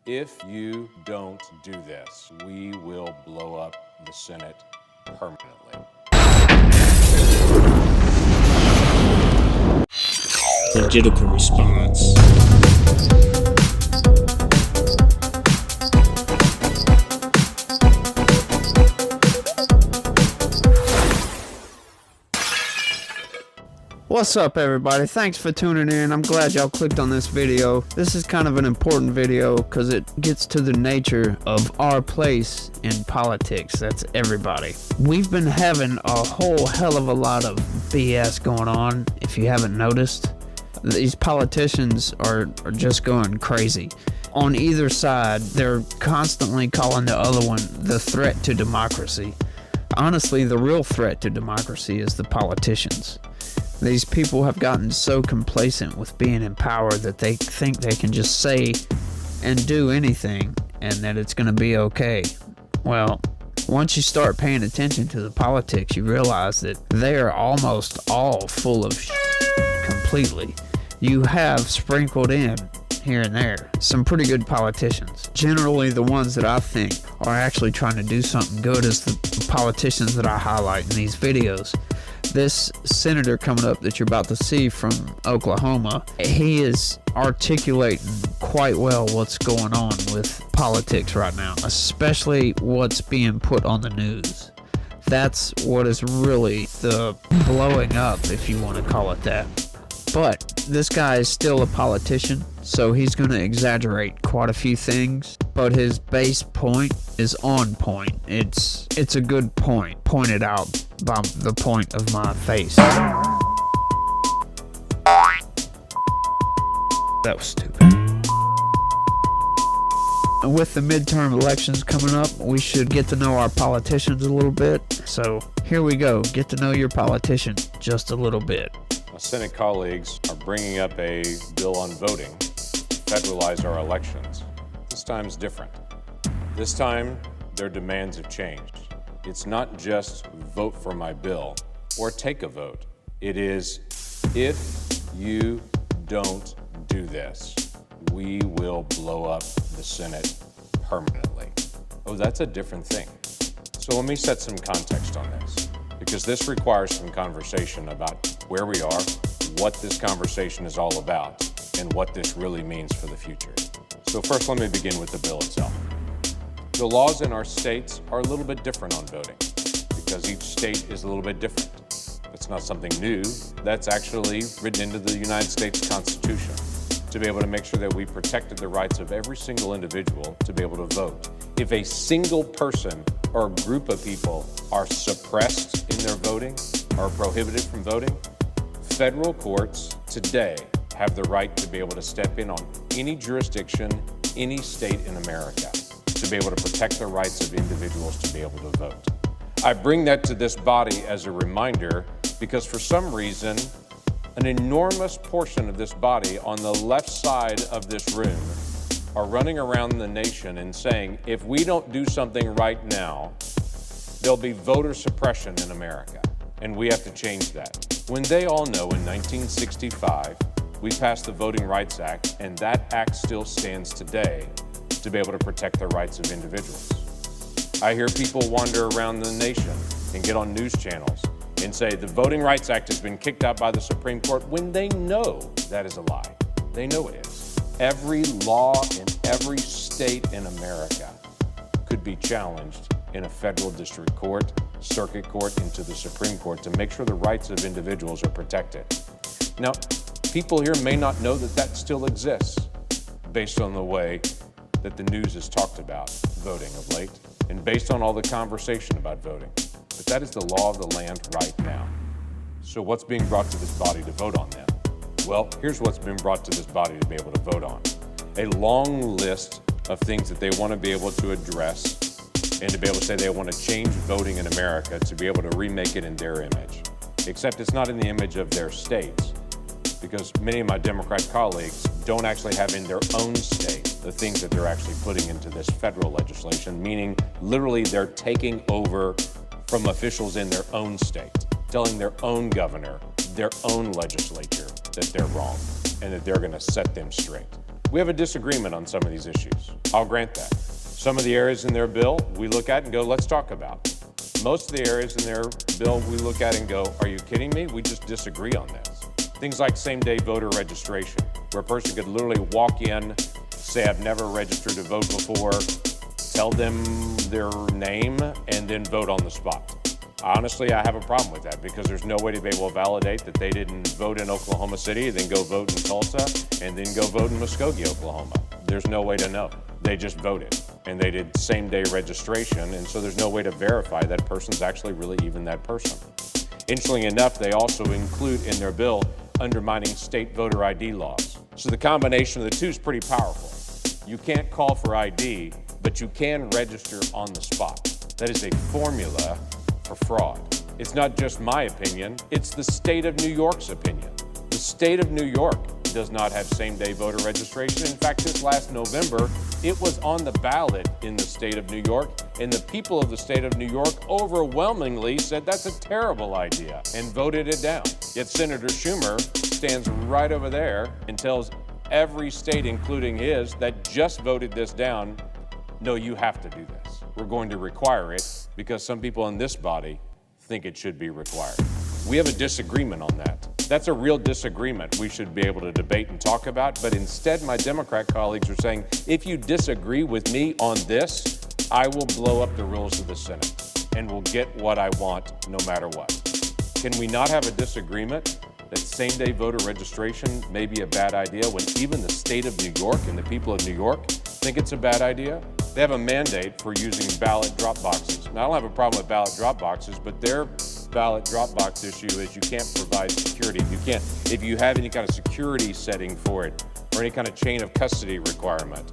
If you don't do this, we will blow up the Senate permanently. Legitimate response. What's up, everybody? Thanks for tuning in. I'm glad y'all clicked on this video. This is kind of an important video because it gets to the nature of our place in politics. That's everybody. We've been having a whole hell of a lot of BS going on, if you haven't noticed. These politicians are just going crazy. On either side, they're constantly calling the other one the threat to democracy. Honestly, the real threat to democracy is the politicians. These people have gotten so complacent with being in power that they think they can just say and do anything and that it's going to be okay. Well, once you start paying attention to the politics, you realize that they are almost all full of completely. You have sprinkled in here and there some pretty good politicians. Generally, the ones that I think are actually trying to do something good is the politicians that I highlight in these videos. This senator coming up that you're about to see from Oklahoma, he is articulating quite well what's going on with politics right now, especially what's being put on the news. That's what is really the blowing up, if you want to call it that. But this guy is still a politician, so he's going to exaggerate quite a few things, but his base point is on point. It's a good point, pointed out by the point of my face. That was stupid. And with the midterm elections coming up, we should get to know our politicians a little bit. So here we go. Get to know your politician just a little bit. My Senate colleagues are bringing up a bill on voting to federalize our elections. This time's different. This time, their demands have changed. It's not just vote for my bill or take a vote. It is, if you don't do this, we will blow up the Senate permanently. Oh, that's a different thing. So let me set some context on this, because this requires some conversation about where we are, what this conversation is all about, and what this really means for the future. So first, let me begin with the bill itself. The laws in our states are a little bit different on voting because each state is a little bit different. It's not something new. That's actually written into the United States Constitution to be able to make sure that we protected the rights of every single individual to be able to vote. If a single person or group of people are suppressed in their voting or prohibited from voting, federal courts today have the right to be able to step in on any jurisdiction, any state in America, to be able to protect the rights of individuals to be able to vote. I bring that to this body as a reminder because for some reason, an enormous portion of this body on the left side of this room are running around the nation and saying, if we don't do something right now, there'll be voter suppression in America, and we have to change that. When they all know in 1965, we passed the Voting Rights Act, and that act still stands today to be able to protect the rights of individuals. I hear people wander around the nation and get on news channels and say the Voting Rights Act has been kicked out by the Supreme Court when they know that is a lie. They know it is. Every law in every state in America could be challenged in a federal district court, circuit court, into the Supreme Court to make sure the rights of individuals are protected. Now, people here may not know that that still exists based on the way that the news has talked about voting of late and based on all the conversation about voting. But that is the law of the land right now. So what's being brought to this body to vote on then? Well, here's what's been brought to this body to be able to vote on. A long list of things that they want to be able to address and to be able to say they want to change voting in America to be able to remake it in their image. Except it's not in the image of their states, because many of my Democrat colleagues don't actually have in their own state the things that they're actually putting into this federal legislation, meaning literally they're taking over from officials in their own state, telling their own governor, their own legislature that they're wrong and that they're going to set them straight. We have a disagreement on some of these issues. I'll grant that. Some of the areas in their bill we look at and go, let's talk about. Most of the areas in their bill we look at and go, are you kidding me? We just disagree on this. Things like same-day voter registration, where a person could literally walk in, say, I've never registered to vote before, tell them their name, and then vote on the spot. Honestly, I have a problem with that because there's no way to be able to validate that they didn't vote in Oklahoma City, then go vote in Tulsa, and then go vote in Muskogee, Oklahoma. There's no way to know. They just voted, and they did same-day registration, and so there's no way to verify that person's actually really even that person. Interestingly enough, they also include in their bill undermining state voter ID laws. So the combination of the two is pretty powerful. You can't call for ID, but you can register on the spot. That is a formula for fraud. It's not just my opinion, it's the state of New York's opinion. The state of New York does not have same-day voter registration. In fact, this last November, it was on the ballot in the state of New York, and the people of the state of New York overwhelmingly said that's a terrible idea and voted it down. Yet Senator Schumer stands right over there and tells every state, including his, that just voted this down, no, you have to do this. We're going to require it because some people in this body think it should be required. We have a disagreement on that. That's a real disagreement we should be able to debate and talk about, but instead my Democrat colleagues are saying, if you disagree with me on this, I will blow up the rules of the Senate and will get what I want no matter what. Can we not have a disagreement that same-day voter registration may be a bad idea when even the state of New York and the people of New York think it's a bad idea? They have a mandate for using ballot drop boxes. Now, I don't have a problem with ballot drop boxes, but their ballot drop box issue is you can't provide security. You can't, if you have any kind of security setting for it or any kind of chain of custody requirement,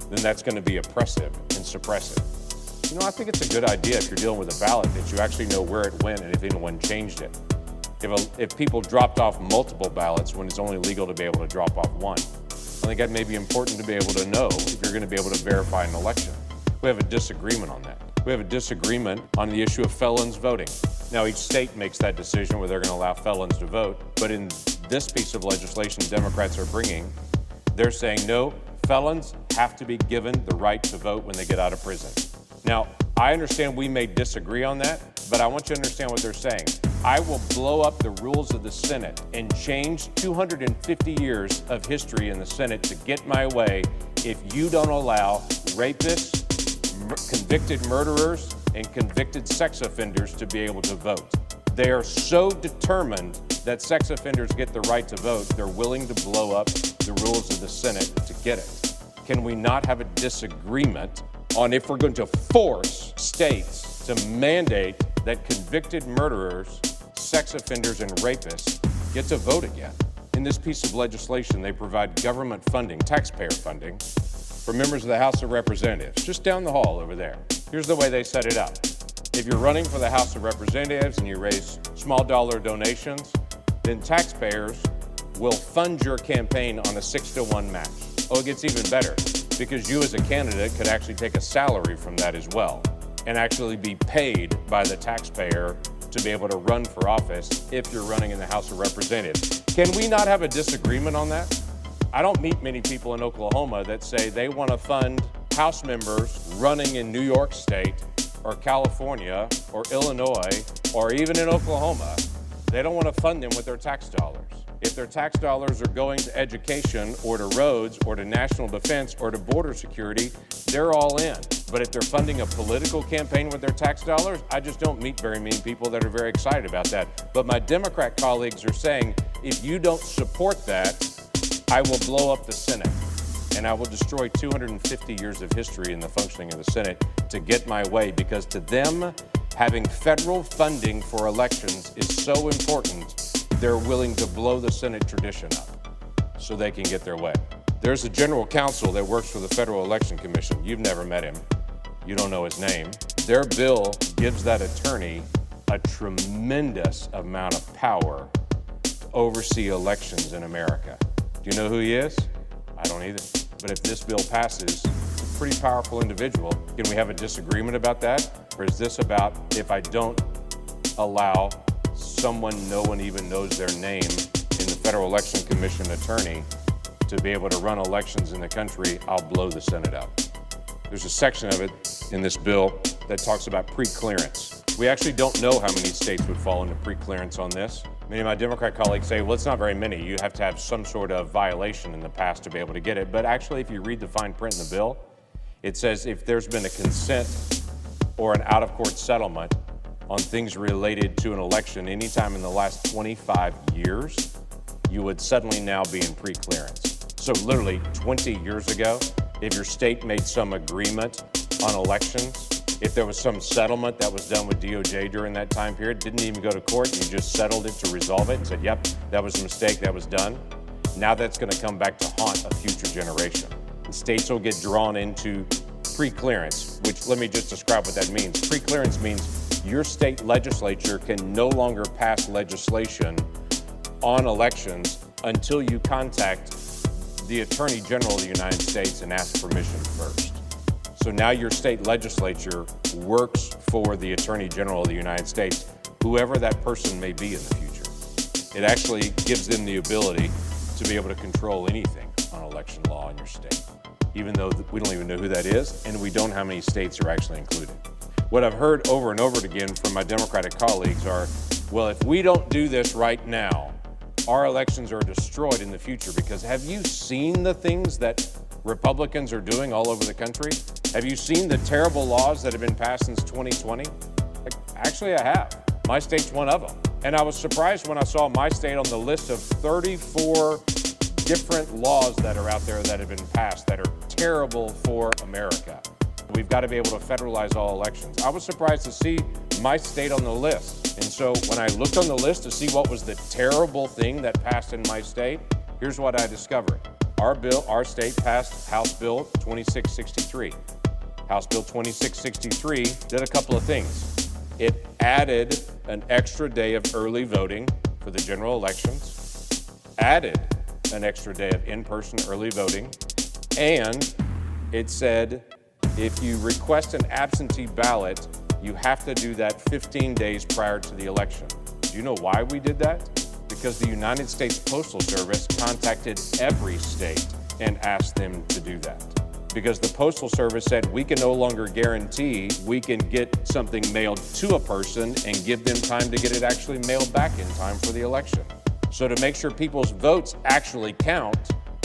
then that's going to be oppressive and suppressive. You know, I think it's a good idea if you're dealing with a ballot that you actually know where it went and if anyone changed it. If people dropped off multiple ballots when it's only legal to be able to drop off one, I think that may be important to be able to know if you're going to be able to verify an election. We have a disagreement on that. We have a disagreement on the issue of felons voting. Now, each state makes that decision whether they're going to allow felons to vote, but in this piece of legislation Democrats are bringing, they're saying, no, felons have to be given the right to vote when they get out of prison. Now, I understand we may disagree on that, but I want you to understand what they're saying. I will blow up the rules of the Senate and change 250 years of history in the Senate to get my way if you don't allow rapists, convicted murderers, and convicted sex offenders to be able to vote. They are so determined that sex offenders get the right to vote, they're willing to blow up the rules of the Senate to get it. Can we not have a disagreement on if we're going to force states to mandate that convicted murderers, sex offenders, and rapists get to vote again? In this piece of legislation, they provide government funding, taxpayer funding, for members of the House of Representatives, just down the hall over there. Here's the way they set it up. If you're running for the House of Representatives and you raise small dollar donations, then taxpayers will fund your campaign on a 6-to-1 match. Oh, it gets even better, because you as a candidate could actually take a salary from that as well and actually be paid by the taxpayer to be able to run for office if you're running in the House of Representatives. Can we not have a disagreement on that? I don't meet many people in Oklahoma that say they want to fund House members running in New York State or California or Illinois or even in Oklahoma. They don't want to fund them with their tax dollars. If their tax dollars are going to education or to roads or to national defense or to border security, they're all in. But if they're funding a political campaign with their tax dollars, I just don't meet very many people that are very excited about that. But my Democrat colleagues are saying, if you don't support that, I will blow up the Senate, and I will destroy 250 years of history in the functioning of the Senate to get my way, because to them, having federal funding for elections is so important, they're willing to blow the Senate tradition up so they can get their way. There's a general counsel that works for the Federal Election Commission. You've never met him. You don't know his name. Their bill gives that attorney a tremendous amount of power to oversee elections in America. Do you know who he is? I don't either. But if this bill passes, it's a pretty powerful individual. Can we have a disagreement about that? Or is this about if I don't allow someone no one even knows their name in the Federal Election Commission attorney to be able to run elections in the country, I'll blow the Senate out. There's a section of it in this bill that talks about pre-clearance. We actually don't know how many states would fall into pre-clearance on this. Many of my Democrat colleagues say, well, it's not very many. You have to have some sort of violation in the past to be able to get it. But actually, if you read the fine print in the bill, it says if there's been a consent or an out-of-court settlement on things related to an election anytime in the last 25 years, you would suddenly now be in pre-clearance. So literally 20 years ago, if your state made some agreement on elections, if there was some settlement that was done with DOJ during that time period, didn't even go to court, you just settled it to resolve it and said, yep, that was a mistake, that was done. Now that's going to come back to haunt a future generation. The states will get drawn into pre-clearance, which let me just describe what that means. Pre-clearance means your state legislature can no longer pass legislation on elections until you contact the Attorney General of the United States and ask permission first. So now your state legislature works for the Attorney General of the United States, whoever that person may be in the future. It actually gives them the ability to be able to control anything on election law in your state, even though we don't even know who that is, and we don't know how many states are actually included. What I've heard over and over again from my Democratic colleagues are, well, if we don't do this right now, our elections are destroyed in the future. Because have you seen the things that Republicans are doing all over the country? Have you seen the terrible laws that have been passed since 2020? Actually, I have. My state's one of them. And I was surprised when I saw my state on the list of 34 different laws that are out there that have been passed that are terrible for America. We've got to be able to federalize all elections. I was surprised to see my state on the list. And so when I looked on the list to see what was the terrible thing that passed in my state, here's what I discovered. Our state passed House Bill 2663. House Bill 2663 did a couple of things. It added an extra day of early voting for the general elections, added an extra day of in-person early voting, and it said if you request an absentee ballot, you have to do that 15 days prior to the election. Do you know why we did that? Because the United States Postal Service contacted every state and asked them to do that. Because the Postal Service said we can no longer guarantee we can get something mailed to a person and give them time to get it actually mailed back in time for the election. So to make sure people's votes actually count,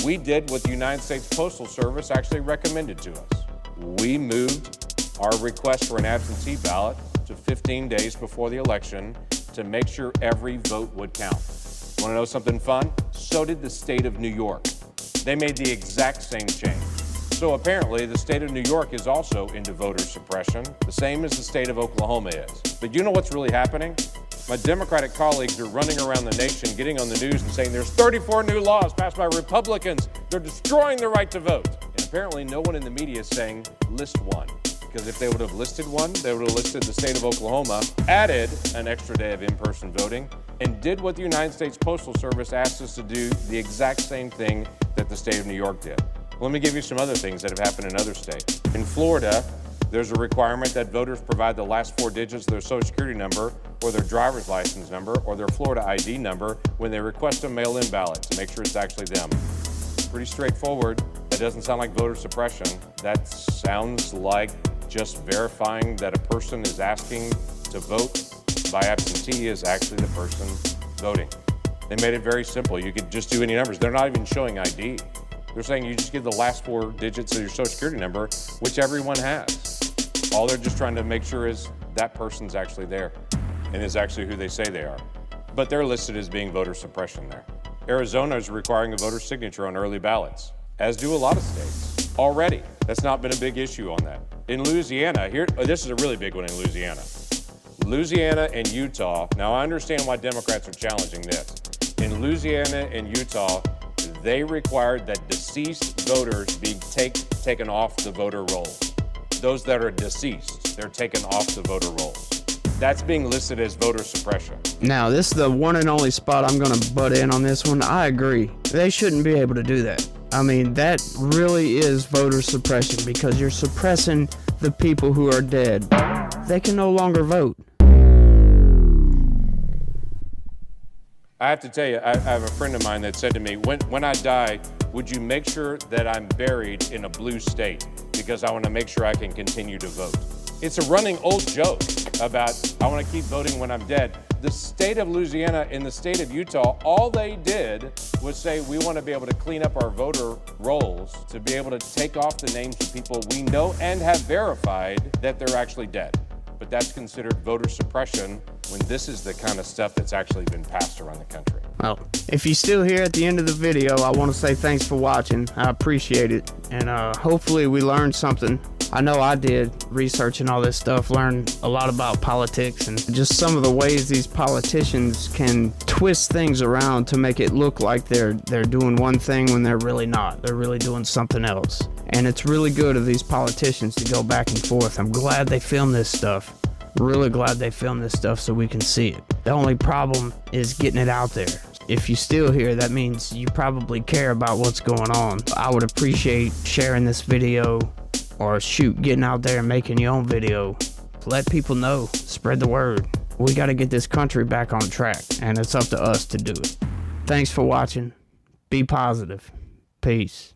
we did what the United States Postal Service actually recommended to us. We moved our request for an absentee ballot to 15 days before the election to make sure every vote would count. Want to know something fun? So did the state of New York. They made the exact same change. So apparently the state of New York is also into voter suppression, the same as the state of Oklahoma is. But you know what's really happening? My Democratic colleagues are running around the nation, getting on the news and saying there's 34 new laws passed by Republicans. They're destroying the right to vote. And apparently no one in the media is saying list one. Because if they would have listed one, they would have listed the state of Oklahoma, added an extra day of in-person voting, and did what the United States Postal Service asked us to do, the exact same thing that the state of New York did. Let me give you some other things that have happened in other states. In Florida, there's a requirement that voters provide the last 4 digits of their Social Security number or their driver's license number or their Florida ID number when they request a mail-in ballot to make sure it's actually them. Pretty straightforward. That doesn't sound like voter suppression. That sounds like just verifying that a person is asking to vote by absentee is actually the person voting. They made it very simple. You could just do any numbers. They're not even showing ID. They're saying you just give the last 4 digits of your Social Security number, which everyone has. All they're just trying to make sure is that person's actually there and is actually who they say they are. But they're listed as being voter suppression there. Arizona is requiring a voter signature on early ballots, as do a lot of states already. That's not been a big issue on that. In Louisiana, this is a really big one in Louisiana. Louisiana and Utah, now I understand why Democrats are challenging this. In Louisiana and Utah, they required that deceased voters be taken off the voter rolls. Those that are deceased, they're taken off the voter rolls. That's being listed as voter suppression. Now, this is the one and only spot I'm going to butt in on this one. I agree. They shouldn't be able to do that. I mean, that really is voter suppression because you're suppressing the people who are dead. They can no longer vote. I have to tell you, I have a friend of mine that said to me, when I die, would you make sure that I'm buried in a blue state because I want to make sure I can continue to vote? It's a running old joke about I want to keep voting when I'm dead. The state of Louisiana and the state of Utah, all they did was say we want to be able to clean up our voter rolls to be able to take off the names of people we know and have verified that they're actually dead. But that's considered voter suppression when this is the kind of stuff that's actually been passed around the country. Well, if you're still here at the end of the video, I want to say thanks for watching. I appreciate it. And hopefully we learned something. I know I did, researching all this stuff, learned a lot about politics and just some of the ways these politicians can twist things around to make it look like they're doing one thing when they're really not. They're really doing something else. And it's really good of these politicians to go back and forth. I'm glad they filmed this stuff. Really glad they filmed this stuff so we can see it. The only problem is getting it out there. If you're still here, that means you probably care about what's going on. I would appreciate sharing this video, or shoot, getting out there and making your own video. Let people know, spread the word. We got to get this country back on track, and it's up to us to do it. Thanks for watching. Be positive. Peace.